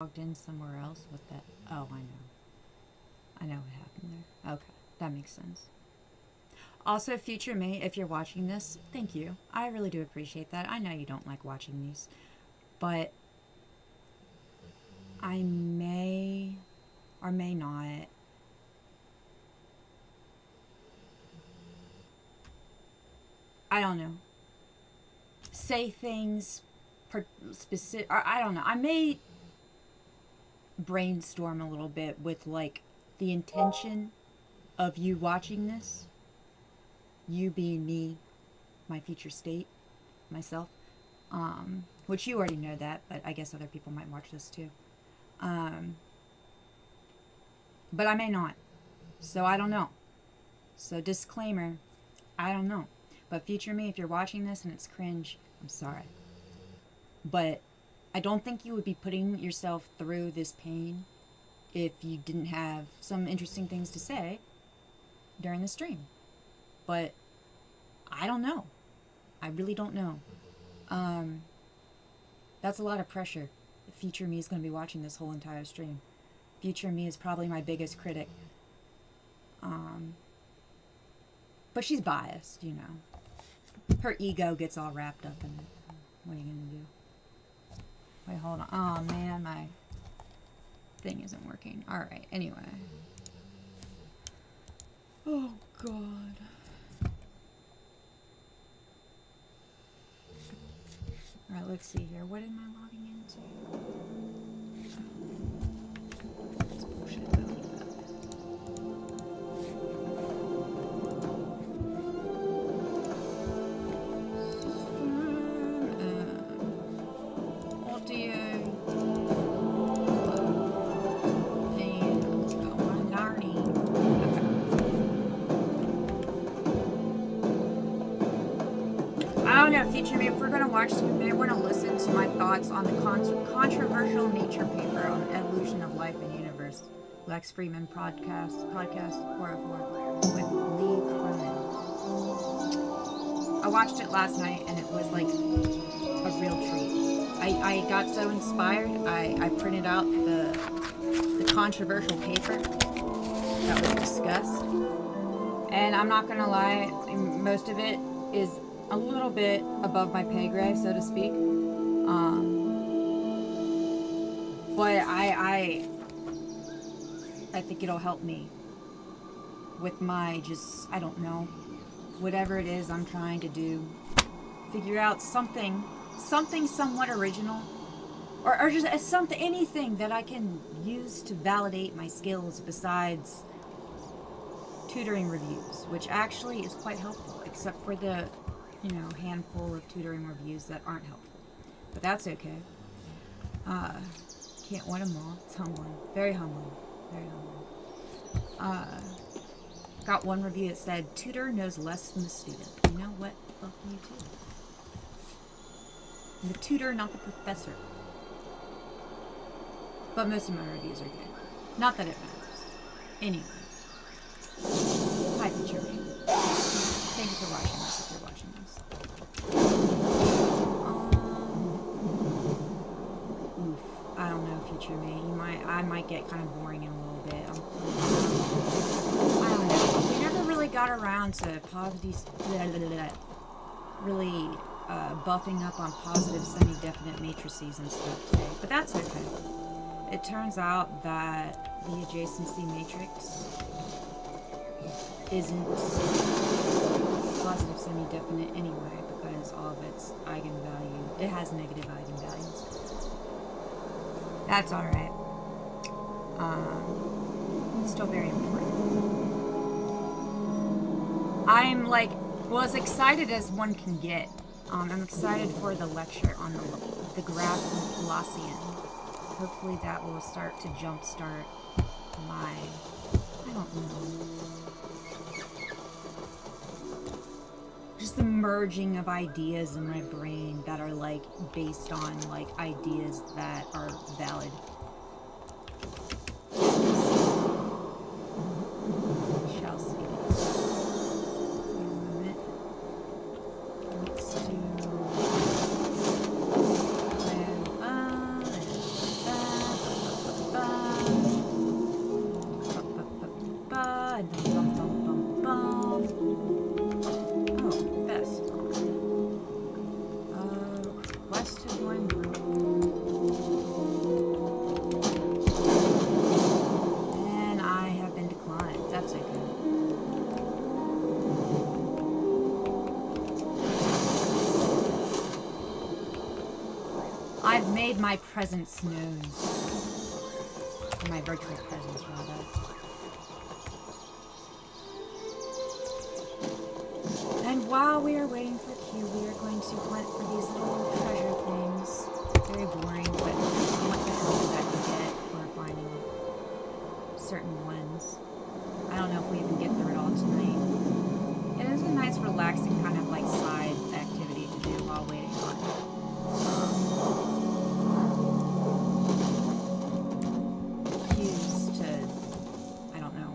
Logged in somewhere else with that. Oh, I know. I know what happened there. Okay, that makes sense. Also, future me, if you're watching this, thank you. I really do appreciate that. I know you don't like watching these, but I may or may not I don't know. Say things specific. I don't know. I may brainstorm a little bit with like the intention of you watching this, you being me, my future state, myself, which you already know that, but I guess other people might watch this too. But I may not, so I don't know. So disclaimer, I don't know. But future me, if you're watching this and it's cringe, I'm sorry. But I don't think you would be putting yourself through this pain if you didn't have some interesting things to say during the stream. But I don't know. I really don't know. That's a lot of pressure. Future me is going to be watching this whole entire stream. Future me is probably my biggest critic. But she's biased, you know. Her ego gets all wrapped up in it. What are you going to do? Wait, hold on. Oh, man, my thing isn't working. Alright, anyway. Oh, God. Alright, let's see here. What am I logging into? That's bullshit. I don't need that. Future me, if we're going to watch this, we may want to listen to my thoughts on the controversial Nature paper on the evolution of life and universe. Lex Freeman podcast 404 with Lee Cronin. I watched it last night and it was like a real treat. I got so inspired, I printed out the controversial paper that was discussed. And I'm not going to lie, most of it is a little bit above my pay grade, so to speak. But I think it'll help me with my I don't know, whatever it is I'm trying to do. Figure out something somewhat original. Or just anything that I can use to validate my skills besides tutoring reviews, which actually is quite helpful, except for the handful of tutoring reviews that aren't helpful. But that's okay. Can't win them all. It's humbling. Very humbling. Very humbling. Got one review that said, tutor knows less than the student. You know what? Fuck you too. I'm the tutor, not the professor. But most of my reviews are good. Not that it matters. Anyway. Hi, future me. Thank you for watching this if you're watching this. I don't know, future me. I might get kind of boring in a little bit. I don't know. We never really got around to really buffing up on positive semi-definite matrices and stuff today. But that's okay. It turns out that the adjacency matrix isn't positive semi-definite anyway, because all of its eigenvalue, it has negative eigenvalues. That's alright. It's still very important. I'm like, well, as excited as one can get. I'm excited for the lecture on the graph Laplacian. Hopefully that will start to jumpstart my, I don't know, just the merging of ideas in my brain that are like based on like ideas that are valid. Shall see. Wait a moment. Let's do made my presence known. Or my virtual presence, rather. And while we are waiting for Q, we are going to hunt for these little treasure things. Very boring, but what the hell did that get for finding certain ones? I don't know if we even get through it all tonight. It is a nice, relaxing kind of like side activity to do while waiting on cues to, I don't know,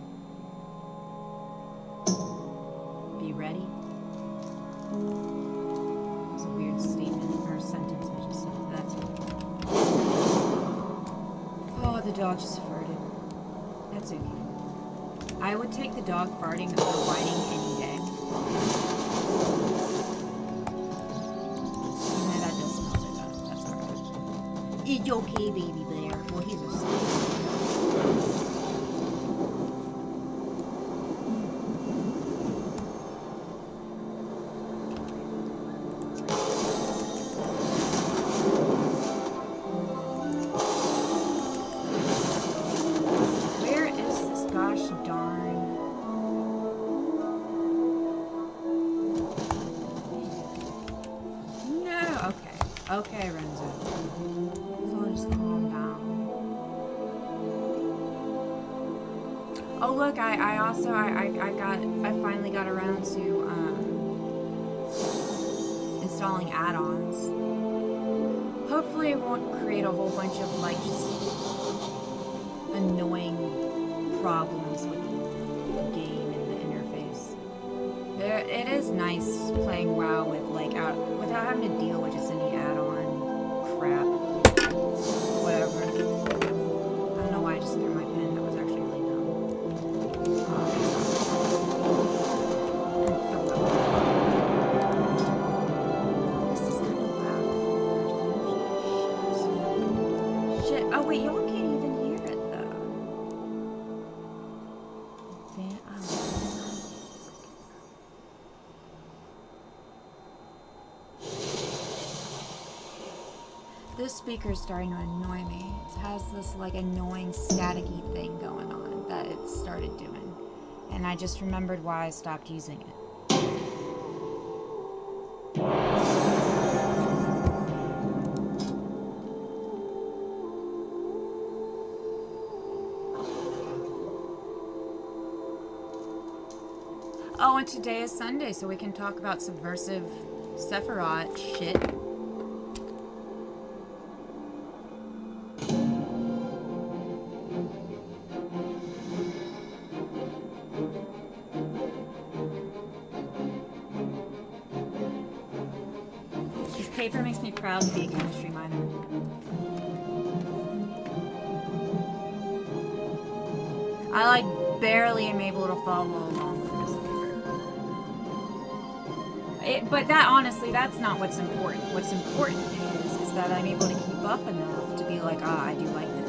be ready. It's a weird statement or sentence I just said. That's it. Oh, the dog just farted. That's okay. I would take the dog farting over whining any day. Yeah, that does smell like that. That's alright. It's okay, baby bear. Well, he's asleep. Okay, Renzo. So I'll just calm down. Oh look, I finally got around to installing add-ons. Hopefully it won't create a whole bunch of like just annoying problems with the game and the interface. It is nice playing WoW with without having to deal with just any add-on crap. Whatever. I don't know why I just threw my pen. That was actually really dumb. This is kind of loud. Shit. Oh wait, y'all can't even hear it though. This speaker's starting to annoy me. It has this like annoying staticky thing going on that it started doing. And I just remembered why I stopped using it. Oh, and today is Sunday, so we can talk about subversive Sephiroth shit. Paper makes me proud to be a chemistry minor. I like barely am able to follow along with this paper. But that honestly, that's not what's important. What's important is that I'm able to keep up enough to be like, ah, I do like this.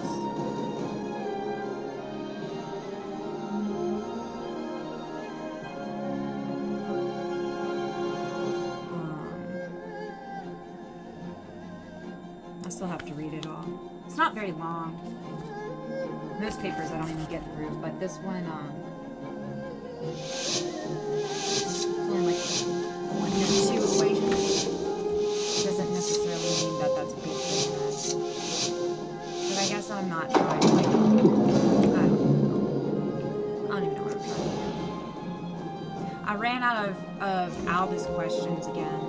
I still have to read it all. It's not very long. Most papers I don't even get through, but this one, it's only like 1 or 2 equations. Doesn't necessarily mean that that's a good thing. But I guess I'm not trying to, like, I don't even know what I'm trying to do. I ran out of Albus questions again.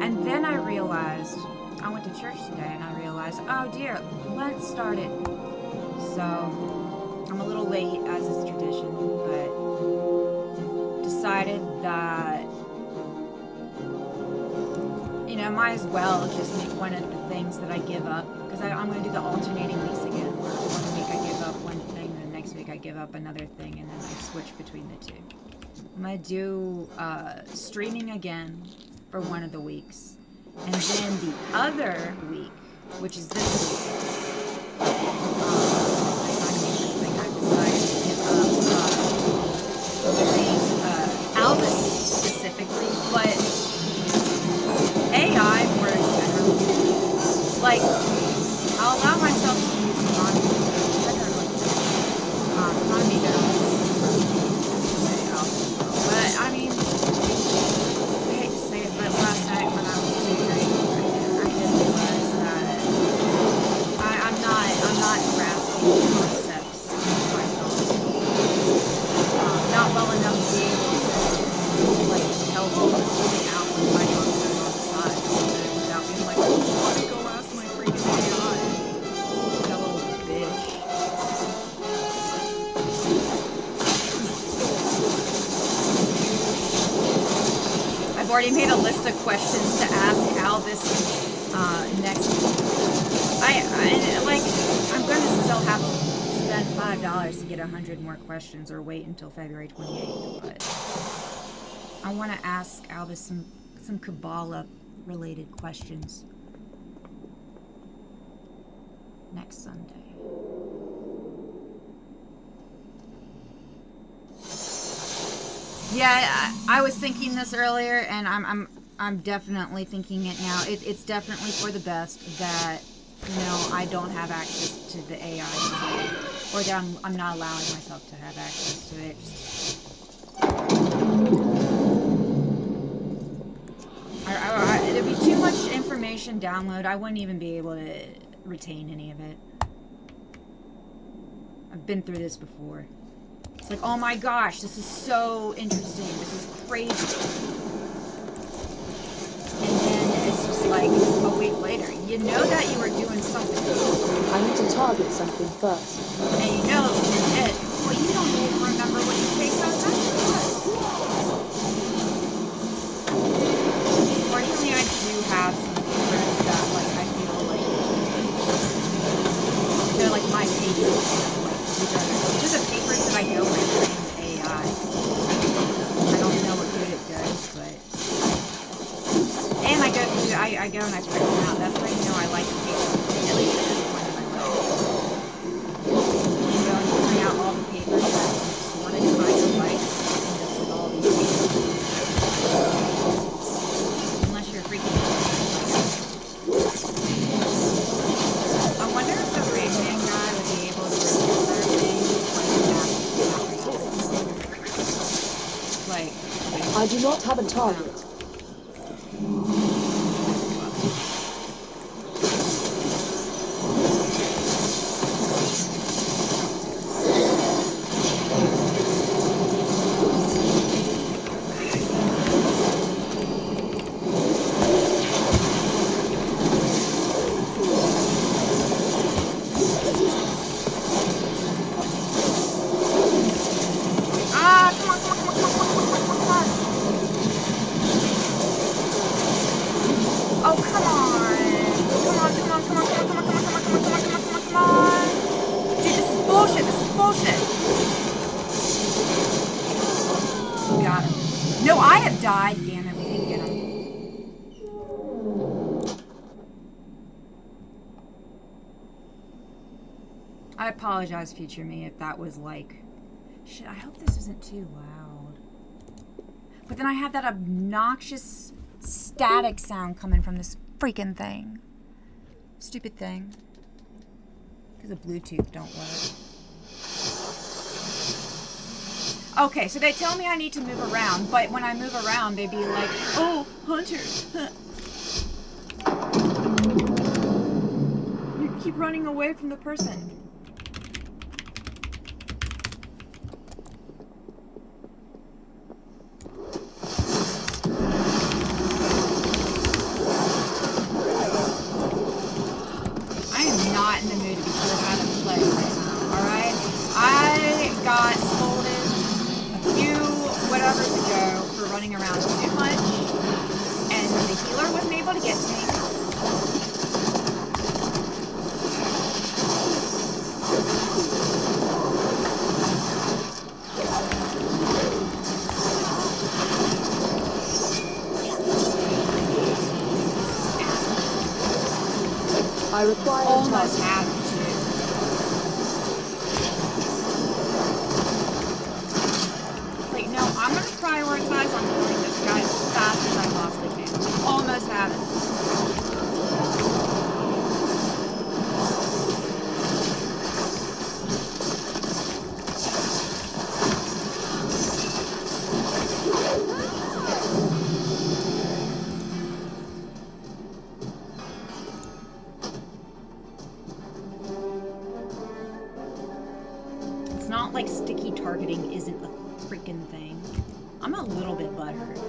And then I realized, I went to church today and I realized, oh dear, Lent started. So, I'm a little late as is tradition, but decided that, you know, might as well just make one of the things that I give up, because I'm going to do the alternating weeks again, where 1 week I give up one thing, and the next week I give up another thing, and then I switch between the two. I'm going to do streaming again for one of the weeks. And then the other week, which is this week, I've decided to give up using Albus specifically, but AI more generally. Like, concepts in psychology. Not well enough to be able to like help something out with my concept on the side without being like, oh, I want to go ask my freaking AI. That little bitch. I've already made a list of questions to ask Albus next week. I'm gonna still have to spend $5 to get 100 more questions or wait until February 28th, but I want to ask Albus some Kabbalah related questions next Sunday. Yeah, I was thinking this earlier, and I'm definitely thinking it now. It's definitely for the best that, you know, I don't have access to the AI today, or that I'm not allowing myself to have access to it. There'd be too much information download. I wouldn't even be able to retain any of it. I've been through this before. It's like, oh my gosh, this is so interesting. This is crazy. And then it's just like a week later. You know that you were doing something. I need to target something first. And you know you did. Well, you don't even remember what you take out. That's good. Fortunately, I do have some papers that, like, I feel like they're like my papers. These are the papers that I know when I train AI. I don't know what good it does, but... And I go and I print them out. That's how you know I like the papers. At least at this point in my life. You go and you print out all the papers that you wanted to find your life, and end up with all these papers. Unless you're freaking... I wonder if the Restream guy would be able to remember things like I do not have a target. I apologize, future me, if that was like... Shit, I hope this isn't too loud. But then I have that obnoxious static sound coming from this freaking thing. Stupid thing. Because the Bluetooth don't work. Okay, so they tell me I need to move around, but when I move around, they'd be like, oh, Hunter. You keep running away from the person. In the mood to be told how to play right now, alright? I got scolded a few whatevers ago for running around too much, and the healer wasn't able to get to me. I require almost have to. Like, no, I'm going to prioritize on killing this guy as fast as I possibly can. Almost have it. not like sticky targeting isn't a freaking thing. I'm a little bit butthurt.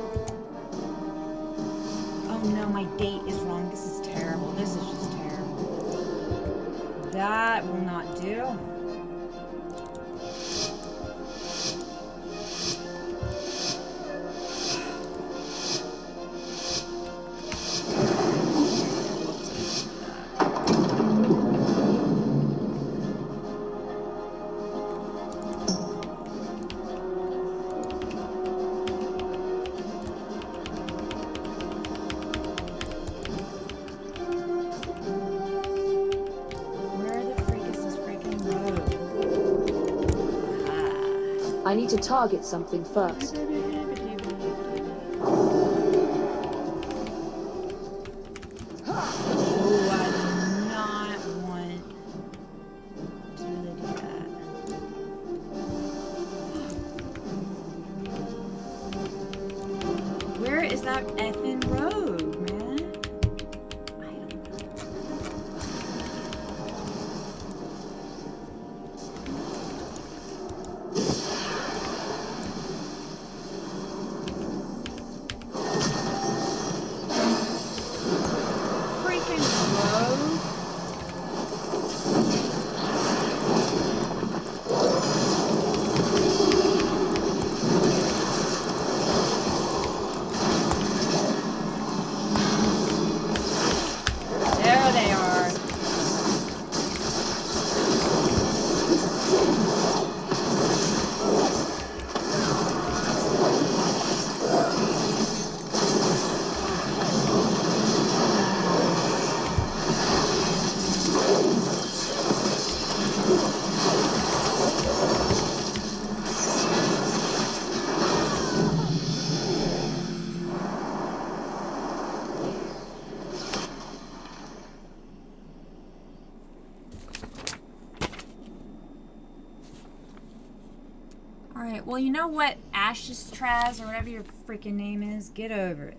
Oh no, my date is wrong. This is terrible. This is just terrible. That will not do. I need to target something first. Oh, I do not want to really do that. Where is that effing road, man? I don't know. Freaking road. There they are. Alright, well, you know what? Ashes Traz, or whatever your freaking name is, get over it.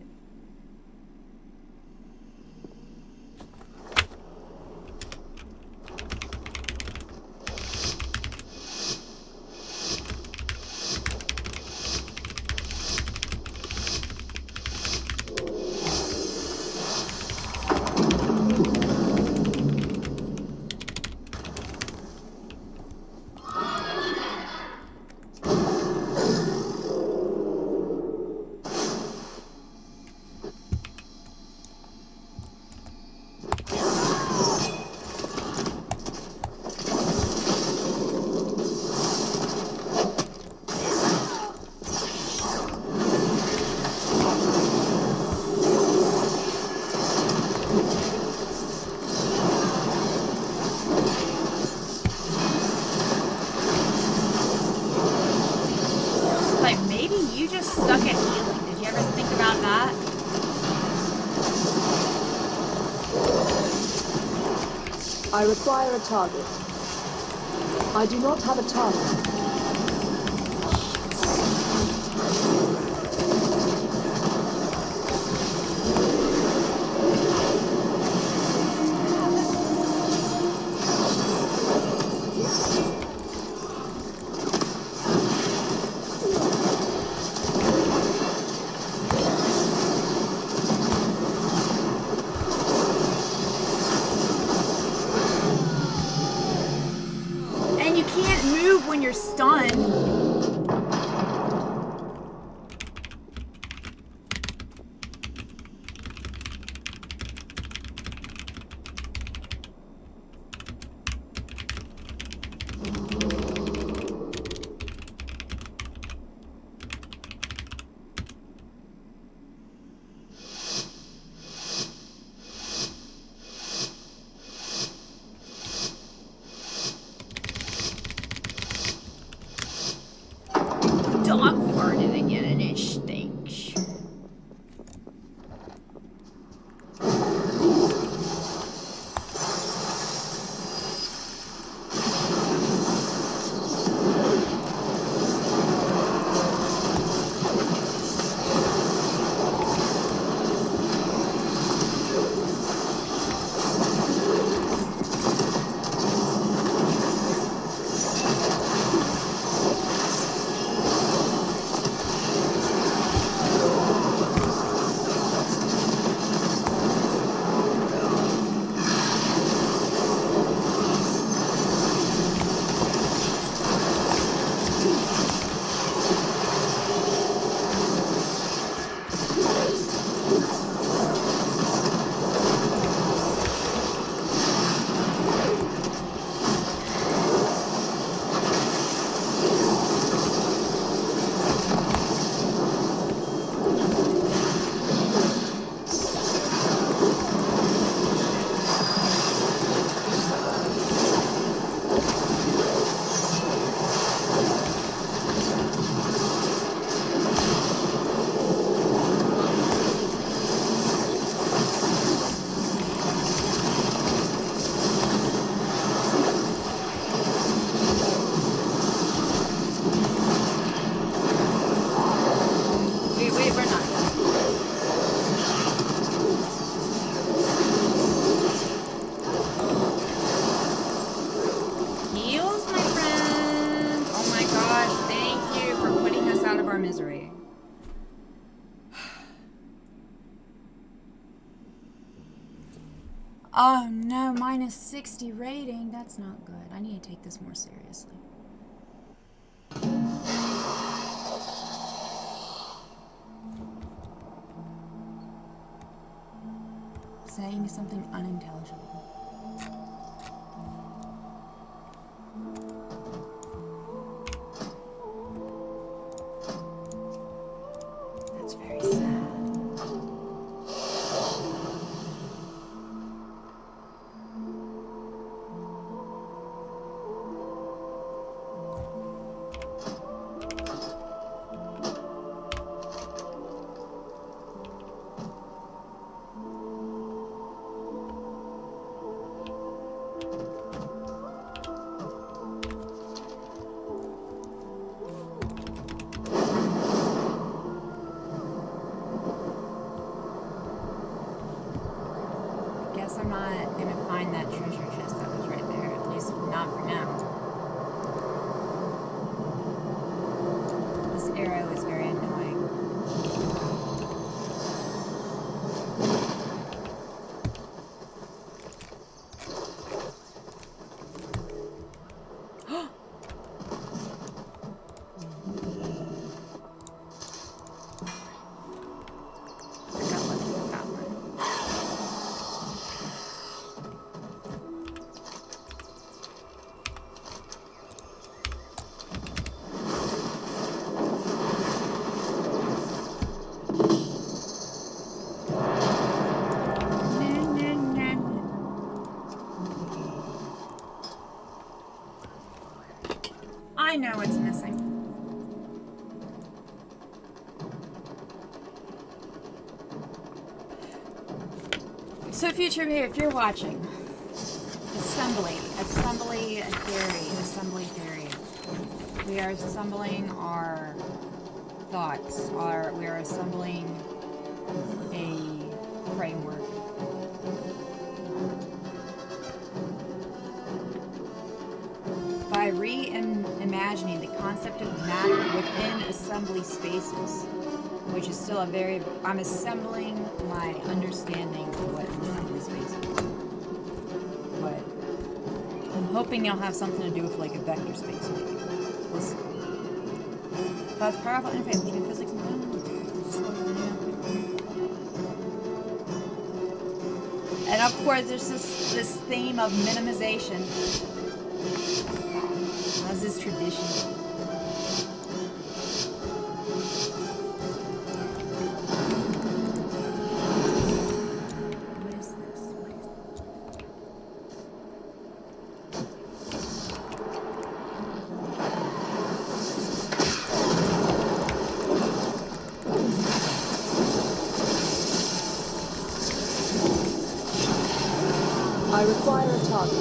Like, maybe you just suck at healing. Did you ever think about that? I require a target. I do not have a target. And you can't move when you're stunned. misery. Oh no, minus 60 rating. That's not good. I need to take this more seriously. Saying something unintelligible. That's very sad. I'm not gonna find that treasure chest that was right there, at least not for now. This arrow is very annoying. I know it's missing. So future me, if you're watching, assembly theory. We are assembling our thoughts, we are assembling a framework. By reimagining the concept of matter within assembly spaces, which is still I'm assembling my understanding of what an assembly space is. But I'm hoping it'll have something to do with like a vector space, maybe. We'll see. But it's powerful interface between physics and and of course, there's this theme of minimization. As is tradition. What is this? I require a target.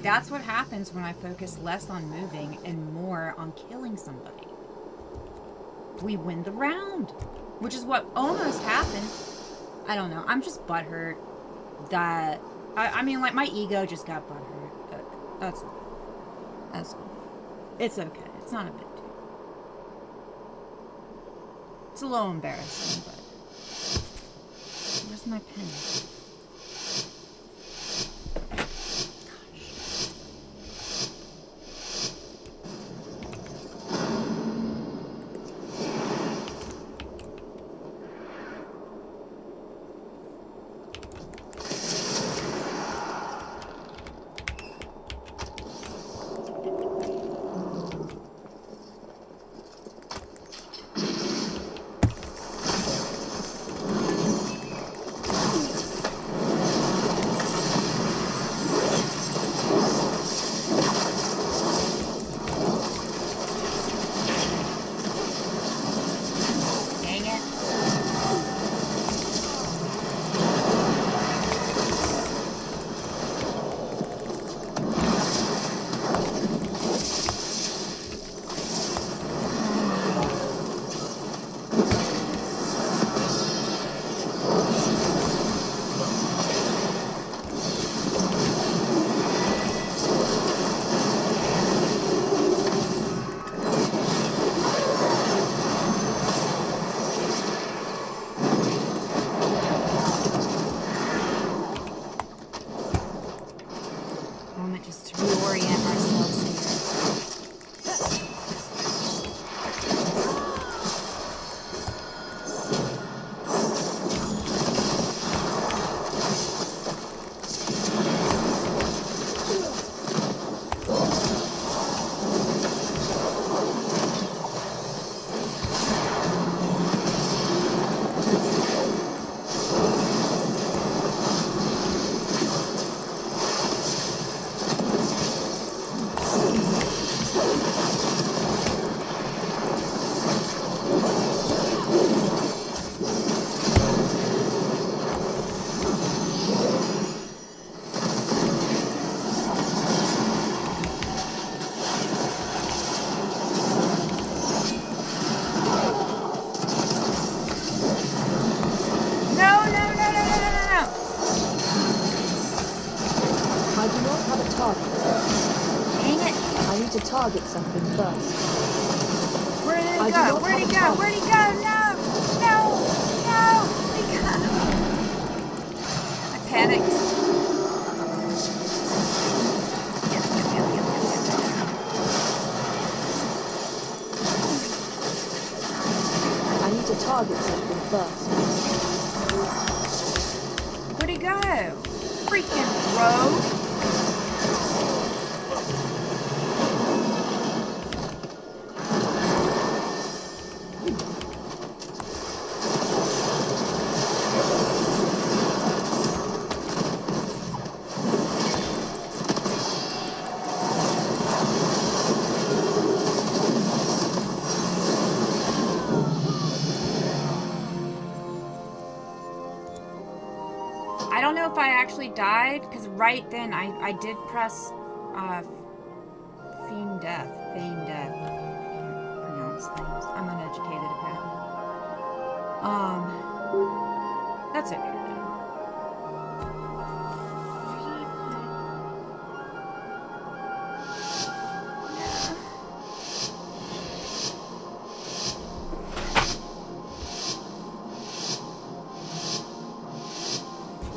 That's what happens when I focus less on moving and more on killing somebody. We win the round, which is what almost happened. I don't know. I'm just butthurt that I mean, like, my ego just got butthurt. That's all. It's okay. It's not a big deal. It's a little embarrassing, but where's my pen? just to reorient ourselves here. Target something first. Where did he go? Where'd he go? Where'd he go? No! No! No! Where'd he go? I panicked. I need to target something first. Where'd he go? Freaking rogue! I don't know if I actually died, because right then I did press feign death. I can't pronounce things. I'm uneducated apparently. That's okay.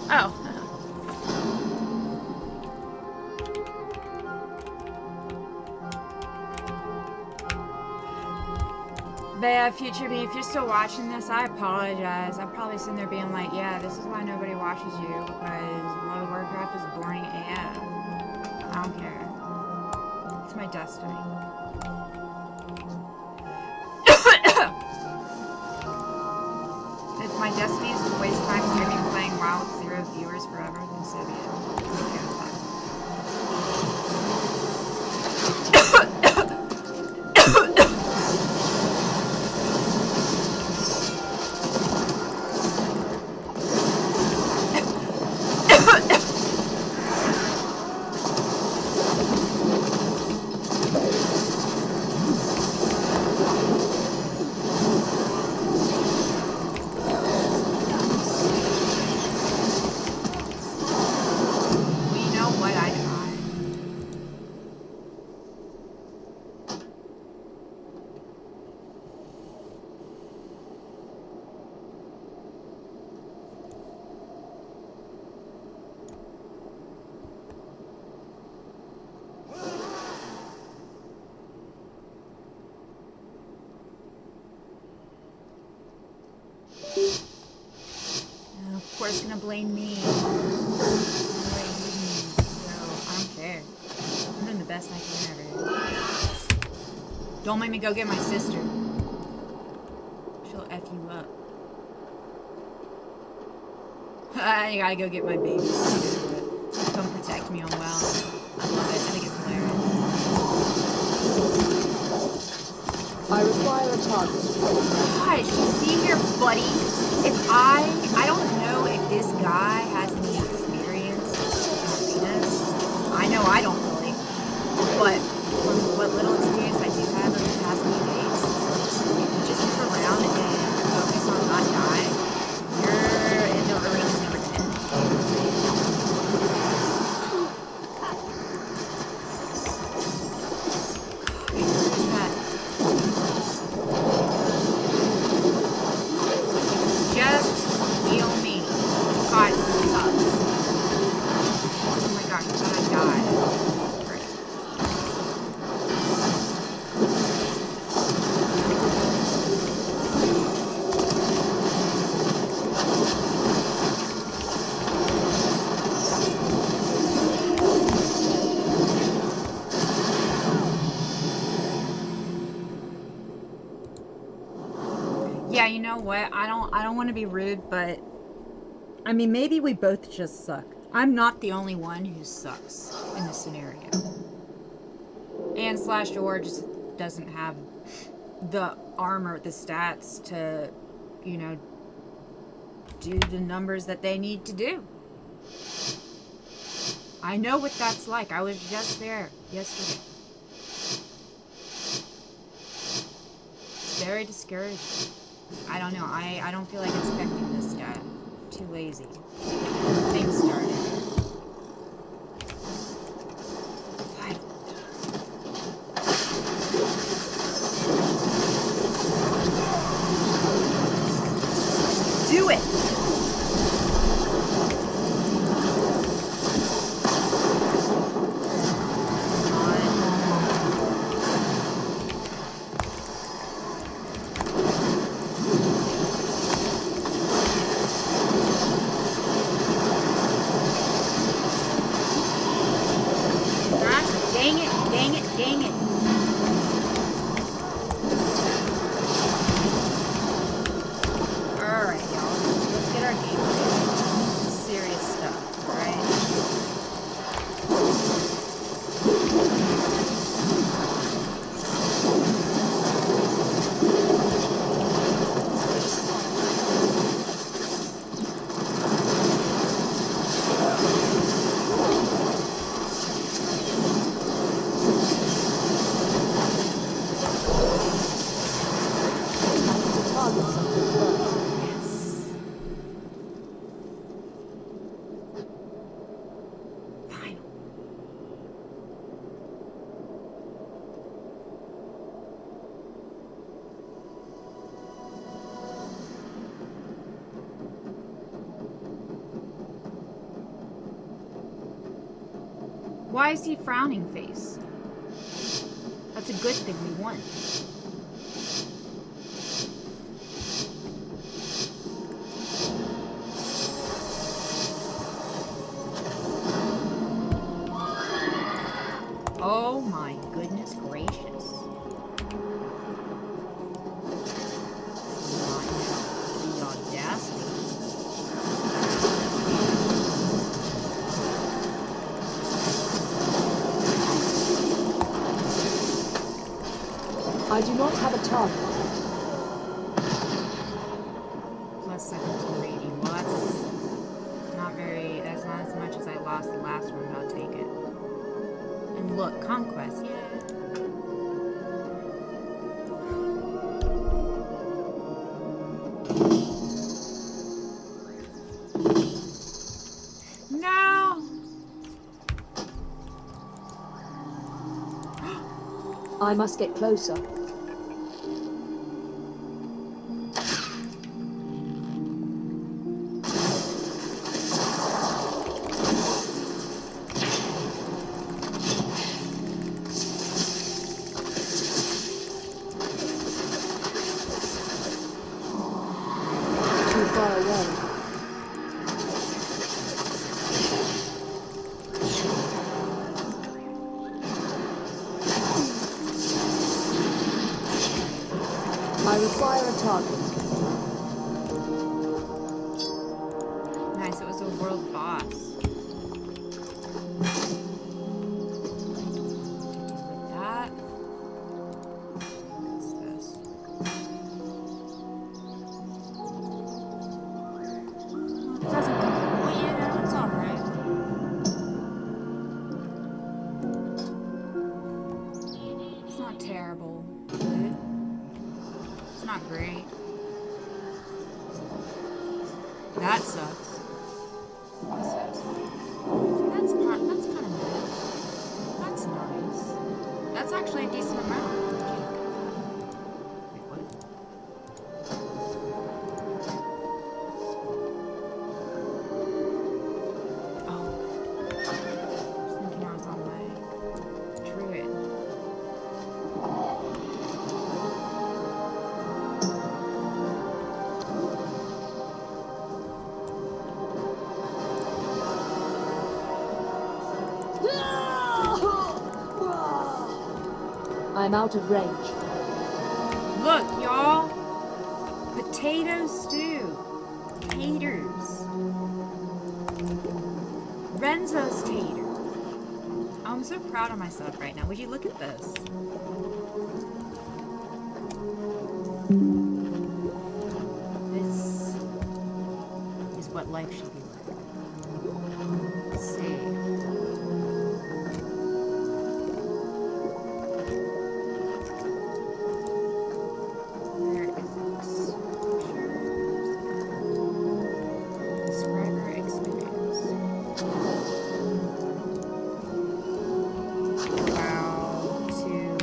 Oh. But future me, if you're still watching this, I apologize. I'm probably sitting there being like, yeah, this is why nobody watches you, because World of Warcraft is boring AF. I don't care. It's my destiny. If my destiny is to waste time streaming playing WoW with 0 viewers forever, then so be it. Okay, fine. Of course, gonna blame me. So I don't care. I'm doing the best I can ever. Don't make me go get my sister. She'll F you up. I gotta go get my baby sister. Come protect me on WoW. I love it. I think it's hilarious. I require a target. Gosh, you see here, buddy? If I don't know if this guy has any experience in arenas. I know I don't really. But from what little experience I do have over the past few days, if you just move around and focus on not dying, you're in the arena number 10. Just heal me. God. Yeah, you know what? I don't want to be rude, but I mean, maybe we both just suck. I'm not the only one who sucks in this scenario. And /or just doesn't have the armor, the stats to, you know, do the numbers that they need to do. I know what that's like. I was just there yesterday. It's very discouraging. I don't know. I don't feel like expecting this guy. Too lazy. Things started. Do it! Dang it, dang it, dang it. Alright, y'all. Let's get our game going. This is serious stuff, alright? Why is he frowning face? That's a good thing we won. Oh my goodness gracious. The audacity. I do not have a target. Plus 17 rating. Well, that's not as much as I lost the last one, but I'll take it. And look, conquest, yeah. No! I must get closer. Too far away. I require a target. Nice, it was a world boss. With that. What's this? Well, it doesn't come out. Well, yeah, it's alright. It's not terrible. Good. It's not great. That sucks. What's this? That's kind of nice. That's nice. That's actually a decent amount. Wait, what? Oh. I was thinking I was on my druid. I'm out of range. Look, y'all. Potato stew. Taters. Renzo's tater. Oh, I'm so proud of myself right now. Would you look at this? This is what life should be like. Let's see. Where is it? Describer experience. Wow, 2:18.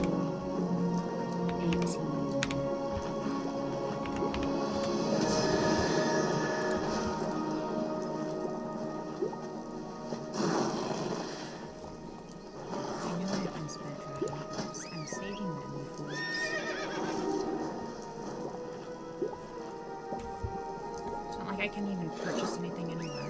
I'm saving them for this. It's not like I can even purchase anything anywhere.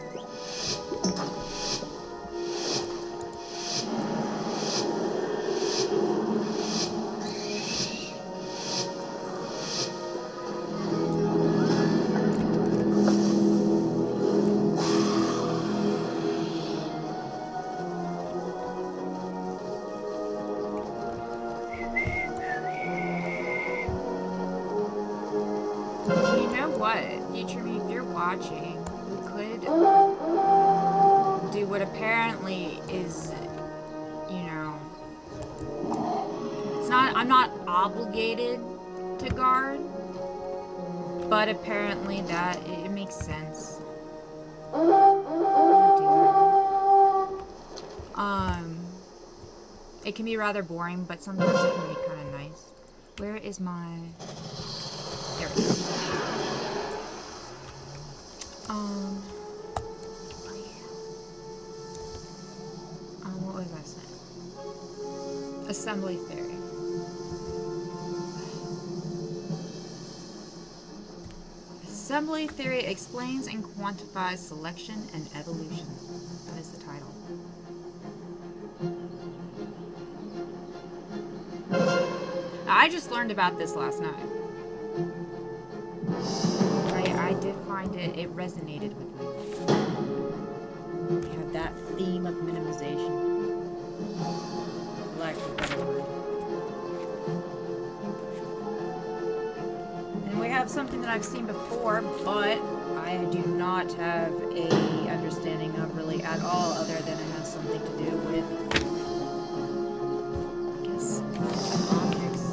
Future me, if you're watching, we could do what apparently is, you know, it's not, I'm not obligated to guard, but apparently that, it makes sense. It can be rather boring, but sometimes it can be kind of nice. Where is my, there we go. What was I saying? Assembly theory. Assembly theory explains and quantifies selection and evolution. That is the title. I just learned about this last night. I did find it resonated with me. We have that theme of minimization. For lack of a better word. And we have something that I've seen before, but I do not have a understanding of really at all, other than it has something to do with, I guess, objects.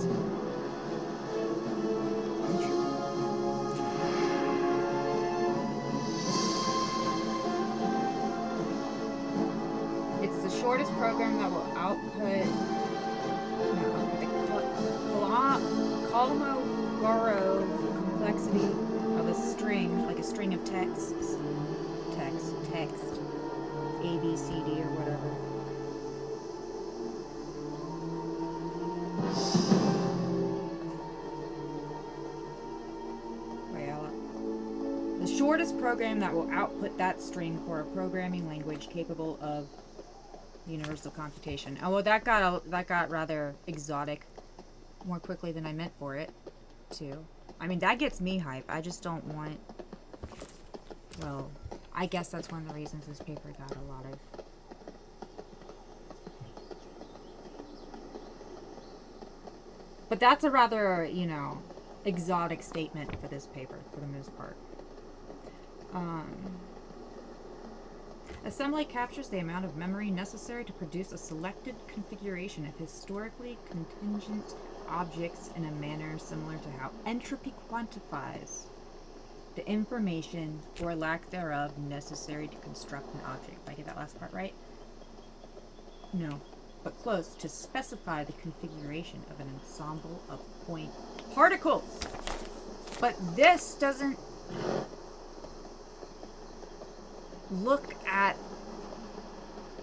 Shortest program that will output the Kolmogorov complexity of a string, like a string of text, A, B, C, D, or whatever. The shortest program that will output that string for a programming language capable of universal computation. Oh well, that got rather exotic more quickly than I meant for it to. I mean, that gets me hype. I just don't want. Well, I guess that's one of the reasons this paper got a lot of. But that's a rather, you know, exotic statement for this paper for the most part. Assembly captures the amount of memory necessary to produce a selected configuration of historically contingent objects in a manner similar to how entropy quantifies the information or lack thereof necessary to construct an object. Did I get that last part right? No, but close, to specify the configuration of an ensemble of point particles. But this doesn't look at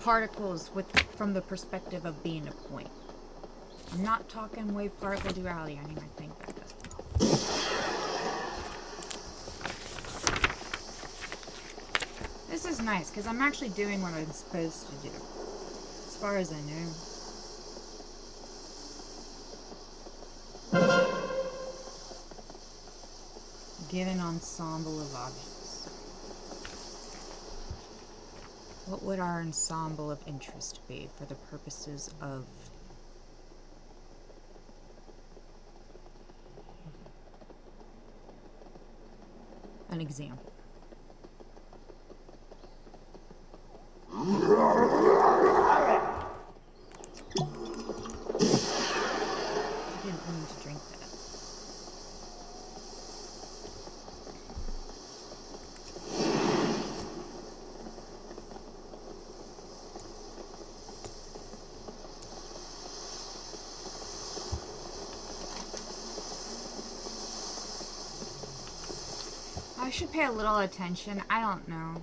particles from the perspective of being a point. I'm not talking wave particle duality. I need my thing back up. This is nice because I'm actually doing what I'm supposed to do, as far as I know. Give an ensemble of objects. What would our ensemble of interest be for the purposes of an example? I didn't mean to drink that. I should pay a little attention. I don't know.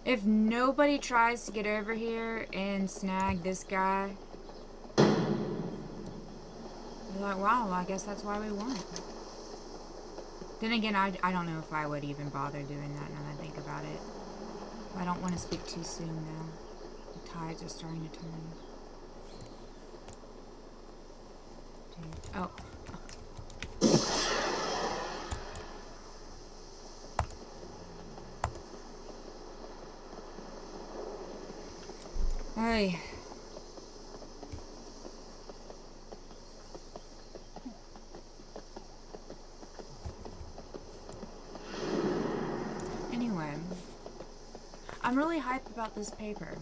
If nobody tries to get over here and snag this guy, you're like, wow, I guess that's why we won it. Then again, I don't know if I would even bother doing that now that I think about it. I don't want to speak too soon now. The tides are starting to turn. Dude. Oh. Hey. Anyway, I'm really hyped about this paper.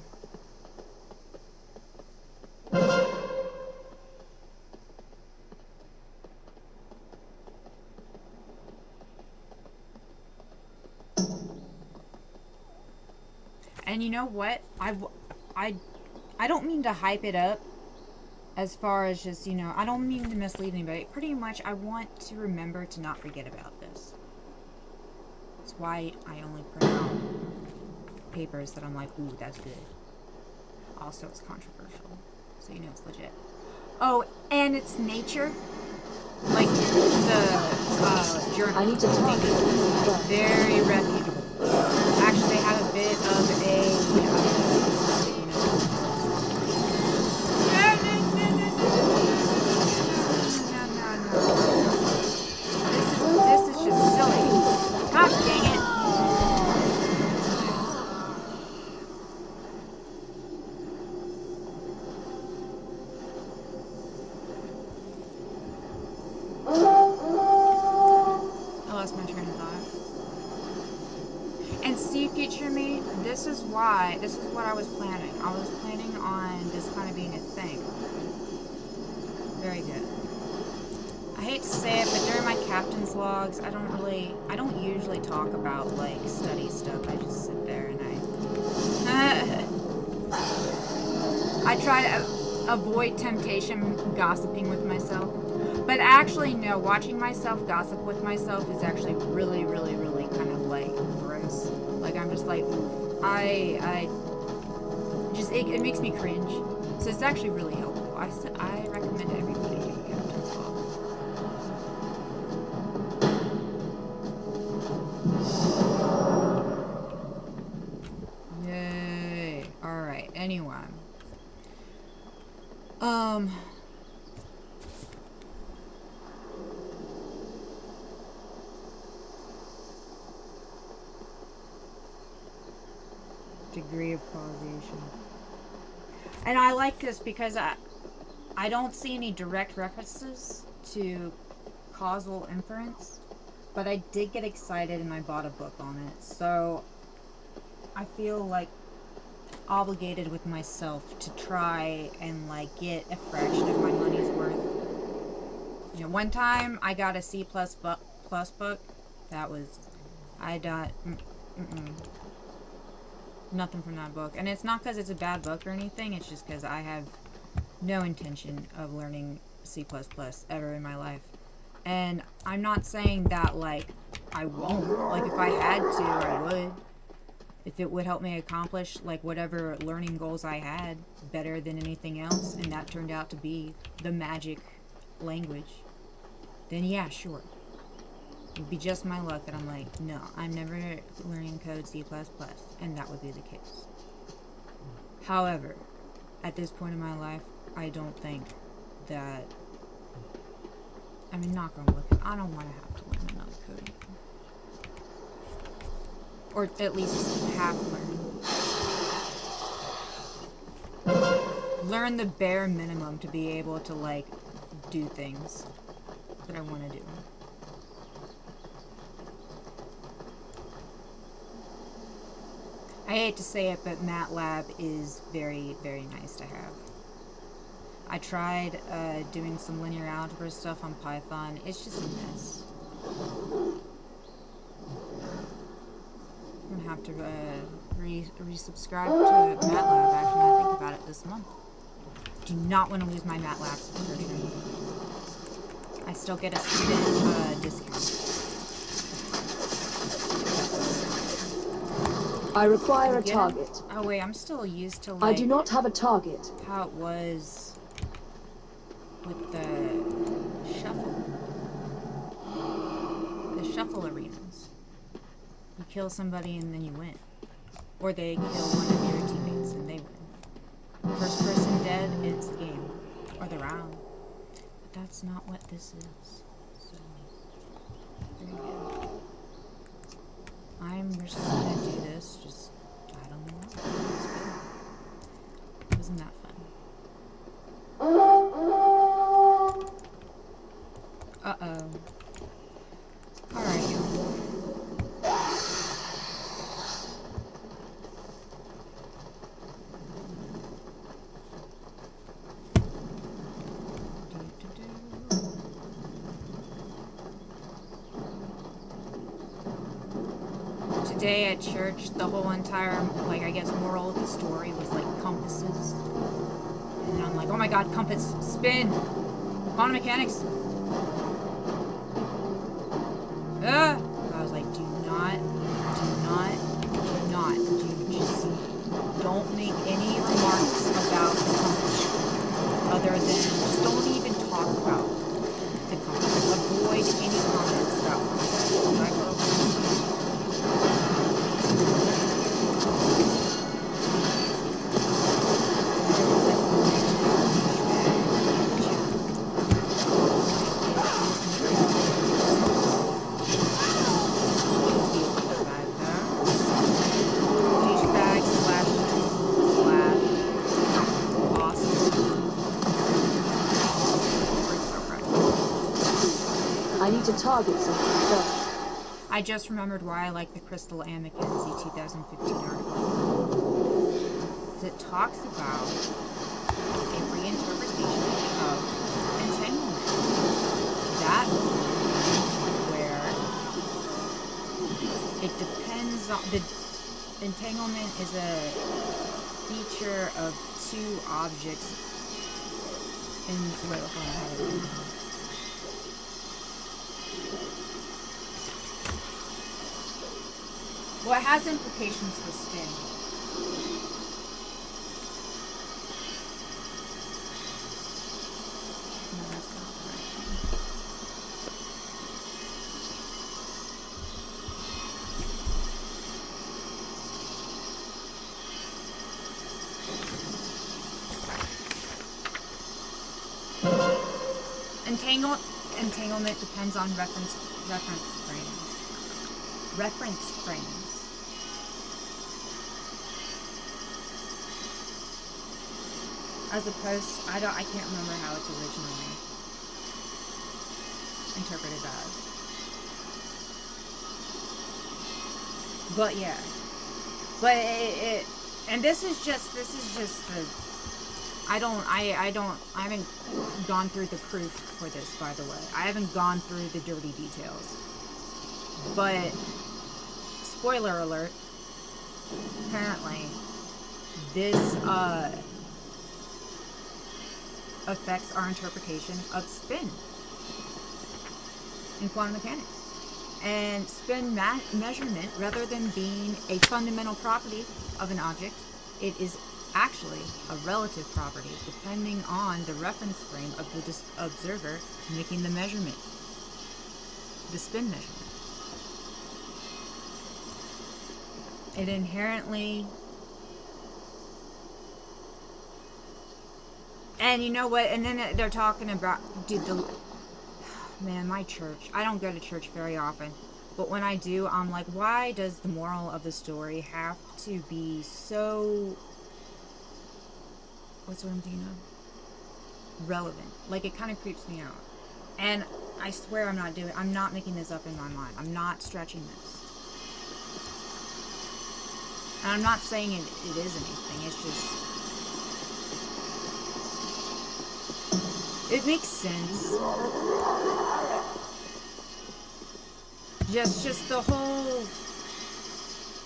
And you know what? I don't mean to hype it up as far as just, you know, I don't mean to mislead anybody. Pretty much, I want to remember to not forget about this. That's why I only print out papers that I'm like, ooh, that's good. Also, it's controversial, so you know it's legit. Oh, and it's nature. Like the journal. I need to talk to you. Very reputable. Actually, they have a bit of a This is just silly. God dang it. I lost my train of thought. And see, future me, this is what I was planning. I was planning on this kind of being a thing. Very good. I hate to say it, but during my captain's logs, I don't usually talk about, like, study stuff. I just sit there and I try to avoid temptation gossiping with myself. But actually, no, watching myself gossip with myself is actually really, really, really kind of, like, gross. Like, I'm just like, oof. It makes me cringe. So it's actually really helpful. I recommend everybody do captain's log. Yay. Alright, anyway. Degree of causation. And I like this because I don't see any direct references to causal inference, but I did get excited and I bought a book on it. So I feel like obligated with myself to try and like get a fraction of my money's worth. You know, one time I got a C++ book. That was, I got nothing from that book. And it's not because it's a bad book or anything, it's just because I have no intention of learning C++ ever in my life. And I'm not saying that, like, I won't. Like, if I had to, I would. If it would help me accomplish, like, whatever learning goals I had better than anything else, and that turned out to be the magic language, then yeah, sure. It'd be just my luck that I'm like, no, I'm never learning code C++, and that would be the case. However, at this point in my life, I don't think that I mean, not gonna look. I don't want to have to learn another code. Or at least half learn. Learn the bare minimum to be able to, like, do things that I want to do. I hate to say it, but MATLAB is very, very nice to have. I tried doing some linear algebra stuff on Python. It's just a mess. I'm gonna have to resubscribe to MATLAB actually when I think about it this month. Do not want to lose my MATLAB subscription. I still get a student discount. I require a target. Oh wait, I'm still used to, like, I do not have a target. how it was with the shuffle arenas. You kill somebody and then you win. Or they kill one of your teammates and they win. First person dead is the game. Or the round. But that's not what this is. So, there you go. I'm just gonna do this, just, I don't know. Wasn't that fun? Uh-oh. Alright. Today at church, the whole entire, like, I guess, moral of the story was, like, compasses. And I'm like, oh my god, compass, spin! Quantum mechanics! I was like, do just don't make any remarks about the compass. Other than, just don't even talk about the compass. Avoid any comments about compass. I need to target something first. I just remembered why I like the Crystal and Mackenzie 2015 article. It talks about a reinterpretation of entanglement. That where it depends on the entanglement is a feature of two objects in well, it has implications for spin. No, that's not the right one. Entanglement depends on reference frames. Reference frames. As opposed, I can't remember how it's originally interpreted as. But yeah. But and this is just the, I haven't gone through the proof for this, by the way. I haven't gone through the dirty details. But, spoiler alert, apparently, this, affects our interpretation of spin in quantum mechanics. And spin measurement, rather than being a fundamental property of an object, it is actually a relative property, depending on the reference frame of the observer making the measurement, the spin measurement. It inherently... And you know what? And then they're talking about, dude, man, my church. I don't go to church very often. But when I do, I'm like, why does the moral of the story have to be so... What's what I'm thinking of? Relevant. Like, it kind of creeps me out. And I swear I'm not making this up in my mind. I'm not stretching this. And I'm not saying it is anything. It's just... It makes sense. Just the whole...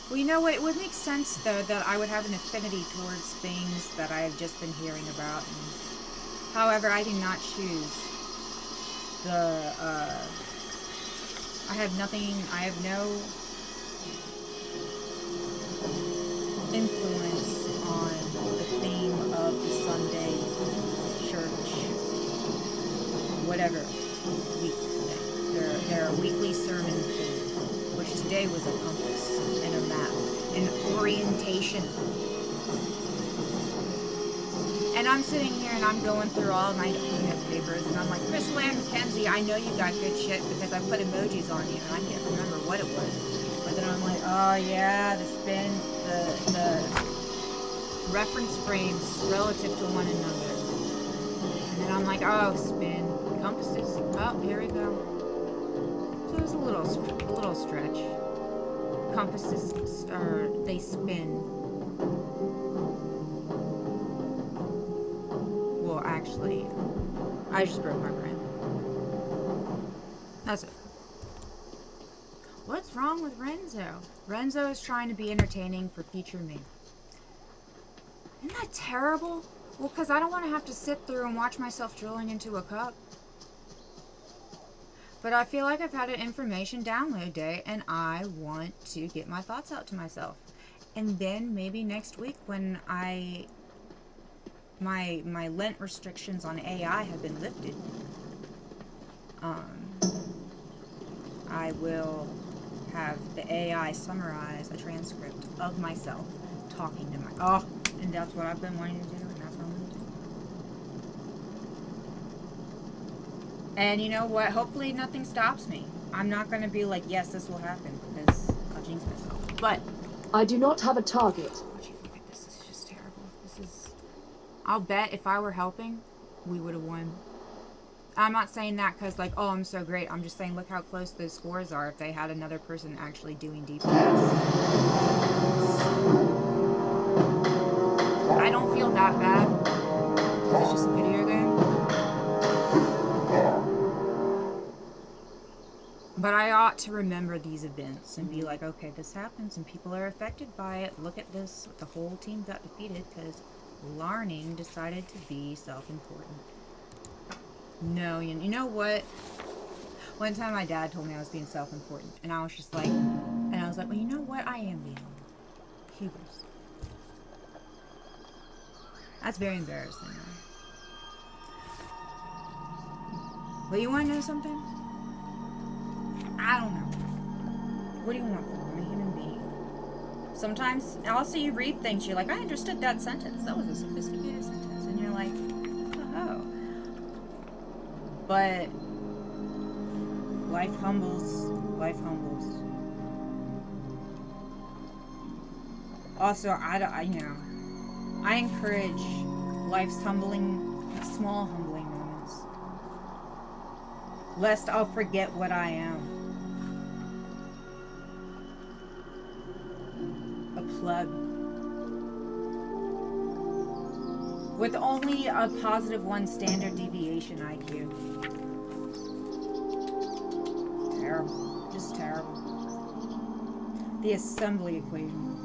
Well, you know what? It would make sense, though, that I would have an affinity towards things that I've just been hearing about. And, however, I do not choose the, I have no influence on the theme of the Sunday church, whatever, weekday. Their weekly sermon theme, which today was a compass and a map, an orientation. And I'm sitting here and I'm going through all my papers and I'm like, Chris Land Mackenzie, I know you got good shit because I put emojis on you and I can't remember what it was. But then I'm like, oh yeah, the spin, the reference frames relative to one another. And then I'm like, oh, spin, compasses, oh, here we go. So it's a little stretch. Compasses, they spin. Well, actually, I just broke my brain. That's it. What's wrong with Renzo? Renzo is trying to be entertaining for future me. Isn't that terrible? Well, because I don't want to have to sit through and watch myself drilling into a cup. But I feel like I've had an information download day and I want to get my thoughts out to myself. And then maybe next week when my Lent restrictions on AI have been lifted, I will have the AI summarize a transcript of myself talking to my... and that's what I've been wanting to do, and that's what I'm going to do. And you know what? Hopefully nothing stops me. I'm not going to be like, yes, this will happen, because I'll jinx myself. But... I do not have a target. Would you look at this? This is just terrible. This is... I'll bet if I were helping, we would have won. I'm not saying that because, like, oh, I'm so great. I'm just saying, look how close those scores are if they had another person actually doing DPS. I don't feel that bad. It's just a video game. But I ought to remember these events and be like, okay, this happens and people are affected by it. Look at this. The whole team got defeated because Larning decided to be self-important. No, you know what? One time my dad told me I was being self-important, and I was just like, well, you know what? I am being hubris. That's very embarrassing. But you want to know something? I don't know. What do you want from me? I'm a human being. Sometimes I'll see you read things, you're like, I understood that sentence. That was a sophisticated sentence. And you're like, oh. But life humbles. Life humbles. Also, I encourage life's small humbling moments. Lest I'll forget what I am. A plug. With only a positive 1 standard deviation IQ. Terrible. Just terrible. The assembly equation.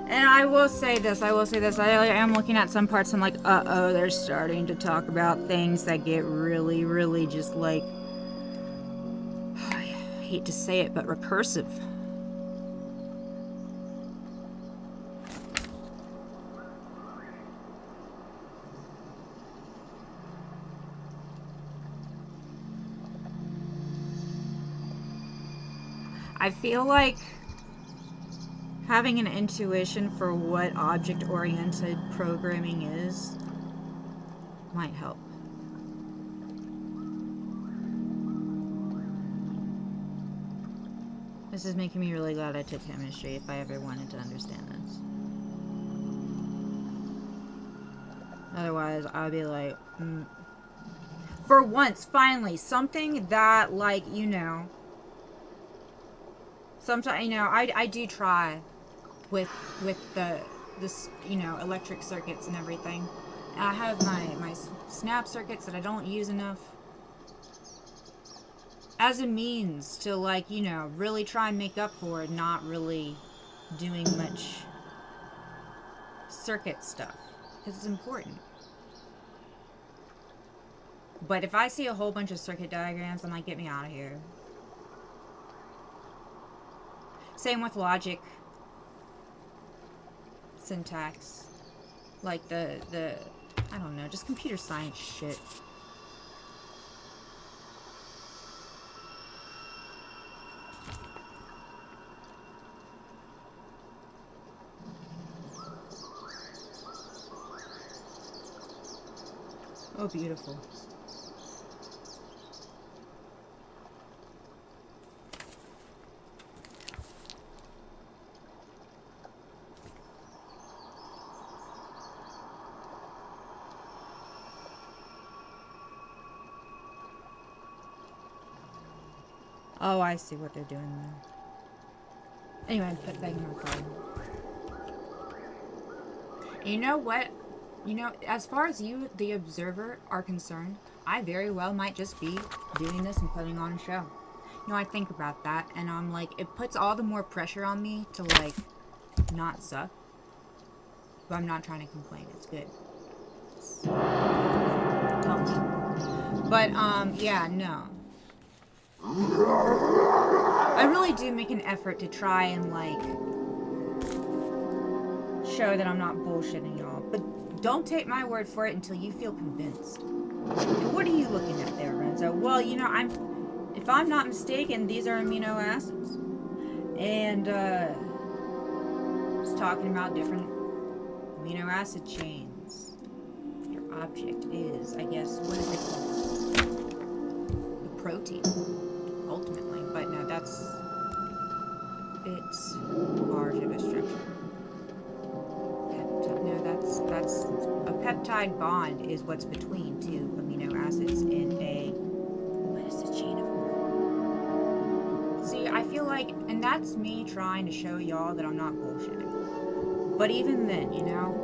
And I will say this. I am looking at some parts. I'm like, uh-oh, they're starting to talk about things that get really, really just like, I hate to say it, but recursive. I feel like having an intuition for what object-oriented programming is might help. This is making me really glad I took chemistry if I ever wanted to understand this. Otherwise, I'd be like, For once, finally, something that, like, you know, sometimes, you know, I do try with this, you know, electric circuits and everything. And I have my snap circuits that I don't use enough as a means to, like, you know, really try and make up for not really doing much circuit stuff, because it's important. But if I see a whole bunch of circuit diagrams, I'm like, get me out of here. Same with logic, syntax, like the I don't know, just computer science shit. Oh, beautiful. Oh, I see what they're doing there. Anyway, put that in my phone. You know what? You know, as far as you, the observer, are concerned, I very well might just be doing this and putting on a show. You know, I think about that, and I'm like, it puts all the more pressure on me to, like, not suck. But I'm not trying to complain. It's good. It's healthy. But, yeah, no. I really do make an effort to try and, like, show that I'm not bullshitting y'all. But don't take my word for it until you feel convinced. And what are you looking at there, Renzo? Well, you know, if I'm not mistaken, these are amino acids. And, it's talking about different amino acid chains. Your object is, I guess, what is it called? The protein, ultimately. But no, it's large of a structure. No, that's a peptide bond is what's between two amino acids in a, what is the chain of? See, I feel like, and that's me trying to show y'all that I'm not bullshitting. But even then, you know,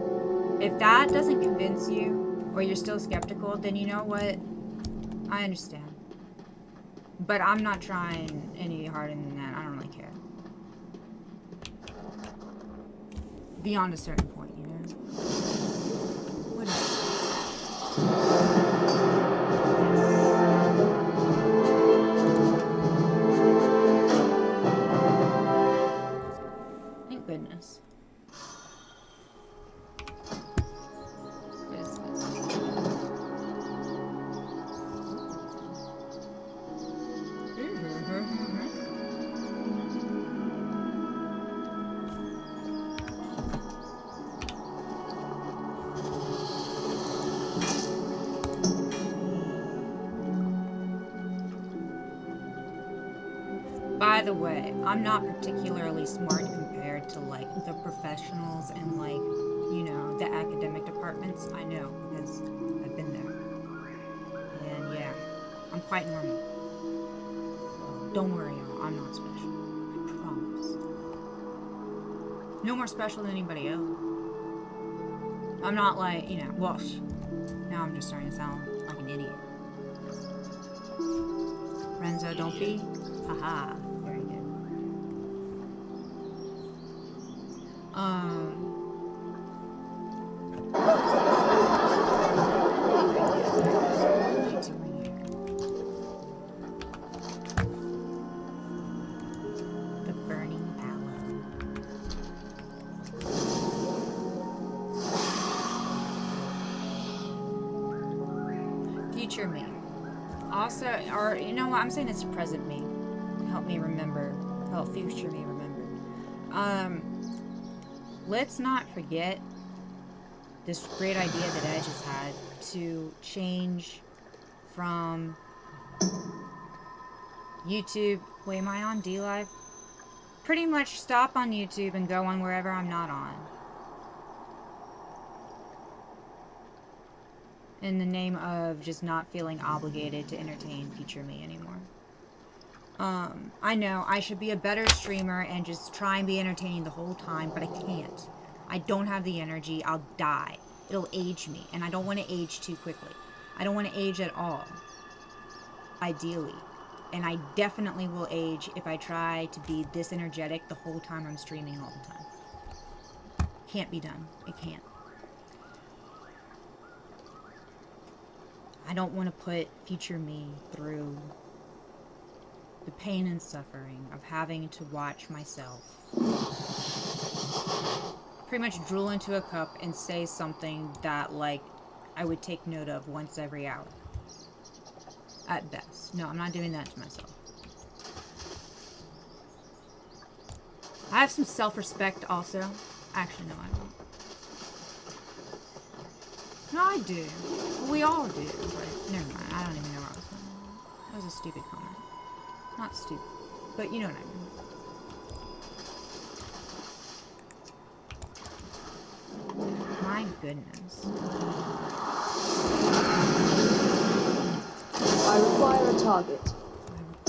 if that doesn't convince you, or you're still skeptical, then you know what? I understand. But I'm not trying any harder than that. I don't really care. Beyond a certain point, you know? What is this? Thank goodness. What is this? By the way, I'm not particularly smart compared to, like, the professionals and, like, you know, the academic departments. I know, because I've been there. And yeah, I'm quite normal. So don't worry, y'all. I'm not special. I promise. No more special than anybody else. I'm not like, you know, well, now I'm just starting to sound like an idiot. Renzo, don't be. Haha. Very good. The burning aloe. Future me. Also, or you know what? I'm saying it's present me. Help me remember. Help future me remember. Let's not forget this great idea that Edge has had to change from YouTube. Wait, am I on D Live? Pretty much stop on YouTube and go on wherever I'm not on. In the name of just not feeling obligated to entertain future me anymore. I know I should be a better streamer and just try and be entertaining the whole time, but I can't. I don't have the energy. I'll die. It'll age me, and I don't want to age too quickly. I don't want to age at all, ideally. And I definitely will age if I try to be this energetic the whole time I'm streaming all the time. Can't be done. It can't. I don't want to put future me through the pain and suffering of having to watch myself pretty much drool into a cup and say something that, like, I would take note of once every hour. At best. No, I'm not doing that to myself. I have some self-respect also. Actually, no, I don't. No, I do. We all do. But never mind. I don't even know where I was going. That was a stupid comment. Not stupid. But you know what I mean. My goodness. I require a target. I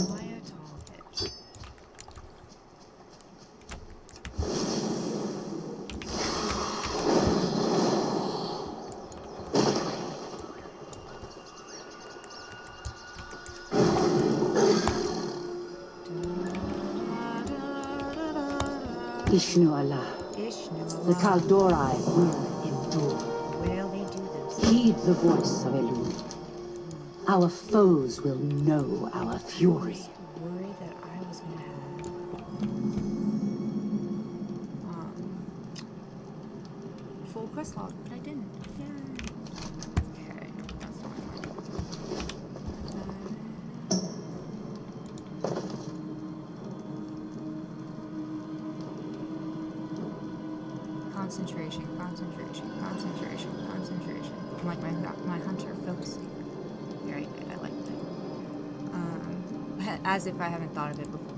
require a target. Ishnu Allah. The Kaldorai will endure. Will they do this? Heed the voice of Elud. Our foes will know our fury. Worry that I was gonna have full quest log, but I didn't. Yay. Okay, no, that's not what concentration, concentration, concentration, concentration. I'm like my hunter focusing. Very good, I like that. As if I haven't thought of it before.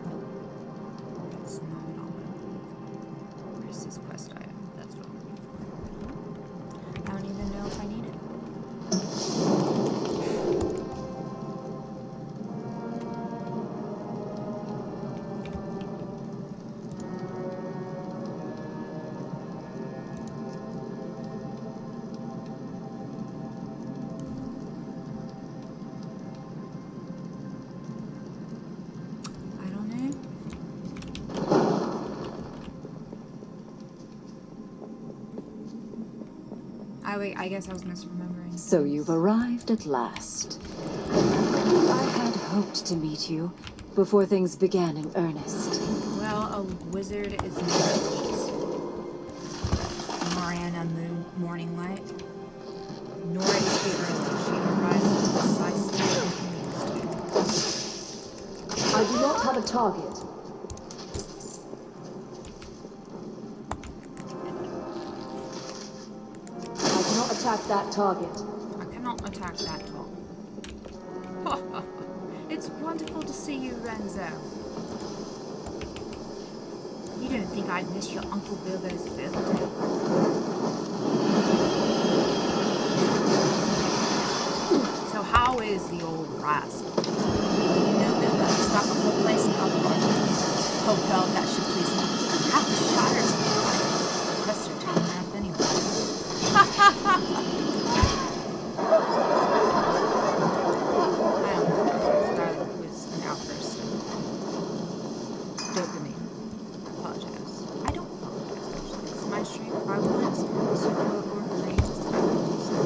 Nope. That's not at all what I'm looking for. Where's this quest item? That's what I'm looking for. I don't even know if I need it. I guess I was misremembering. So you've arrived at last. I had hoped to meet you before things began in earnest. Well, a wizard is never eats Mariana morning light. Nor is she early. She arrives precisely when he needs to. I do not have a target. Attack that target. I cannot attack that target. It's wonderful to see you, Renzo. You don't think I'd miss your Uncle Bilbo's birthday? So how is the old rascal? No, Bilbo, he's got the whole place in uproar. Oh, well, that should please him. Half the Shire's alive. The rest are taken up anyway. I don't know. That was an outburst of dopamine. I apologize. I don't apologize, actually. This is my stream. If I want to support or praise, I will do so.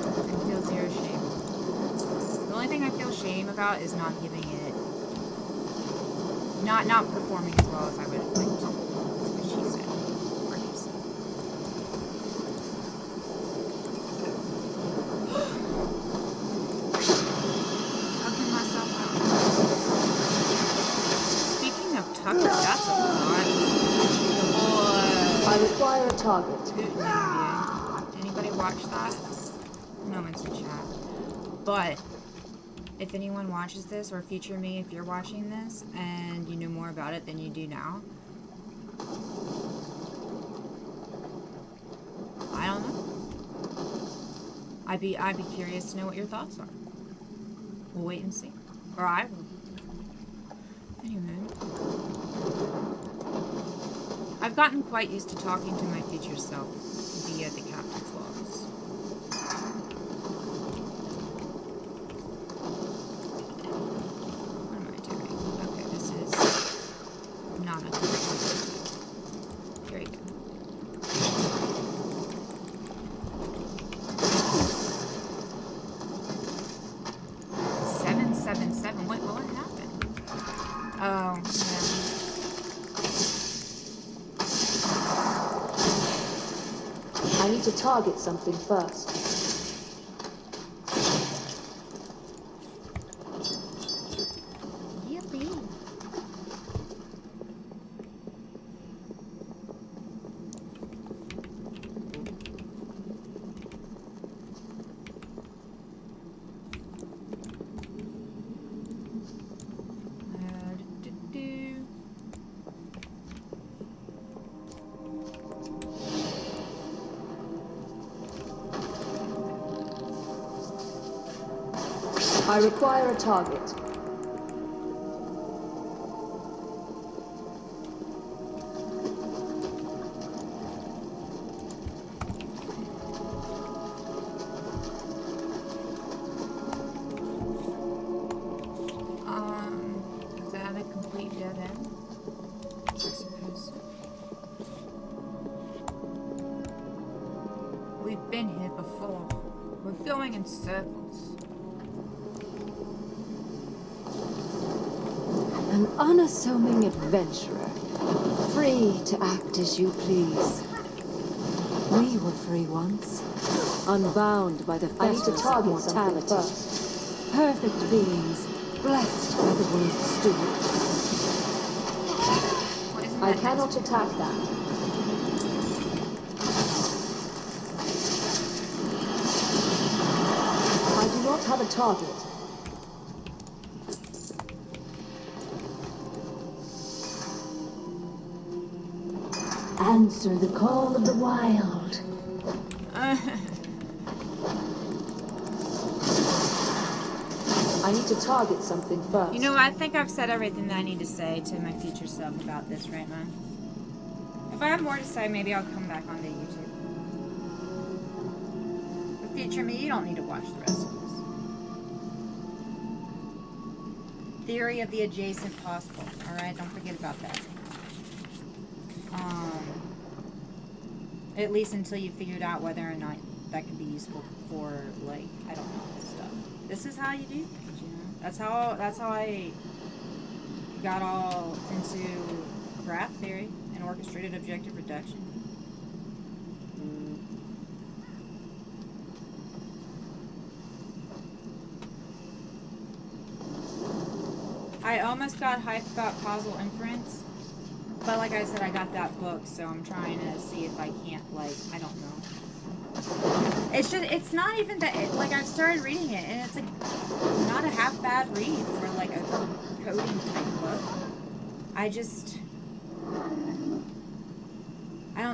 I feel zero shame. The only thing I feel shame about is not giving it... Not performing as well as I would have liked to. That's what she said. Or he said. I require a target. Good NBA. Did anybody watch that? No one's in chat. But if anyone watches this, or future me, if you're watching this and you know more about it than you do now, I don't know. I'd be curious to know what your thoughts are. We'll wait and see. Or I will. Anyway. I've gotten quite used to talking to my future self via the captain's logs. What am I doing? Okay, this is not a good idea. Here we go. What happened? Oh, I need to target something first. Yippee. I require a target. Is that a complete dead end? I suppose so. We've been here before. We're going in circles. An unassuming adventurer, free to act as you please. We were free once, unbound by the fetters of mortality. Perfect beings, blessed by the word steward. I cannot attack that. I do not have a target. Answer the call of the wild. I need to target something first. You know, I think I've said everything that I need to say to my future self about this right now. If I have more to say, maybe I'll come back onto YouTube. But future me, you don't need to watch the rest of this. Theory of the adjacent possible. Alright, don't forget about that. At least until you figured out whether or not that could be useful for, like, I don't know, stuff. This is how you do things, you know? That's how I got all into graph theory and orchestrated objective reduction. I almost got hyped about causal inference. But like I said, I got that book, so I'm trying to see if I can't, like, I don't know. It's just, it's not even that, like, I've started reading it, and it's, like, not a half bad read for, like, a coding type book. I don't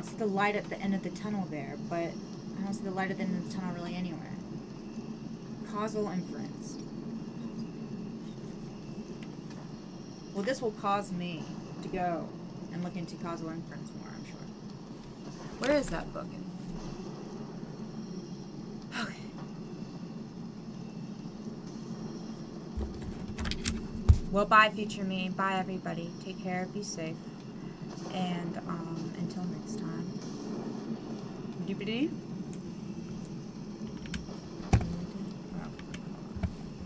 see the light at the end of the tunnel there, but I don't see the light at the end of the tunnel really anywhere. Causal inference. Well, this will cause me to go and look into causal inference more, I'm sure. Where is that book? Okay. Well, bye, future me. Bye, everybody. Take care. Be safe. And until next time. Doobity-doo.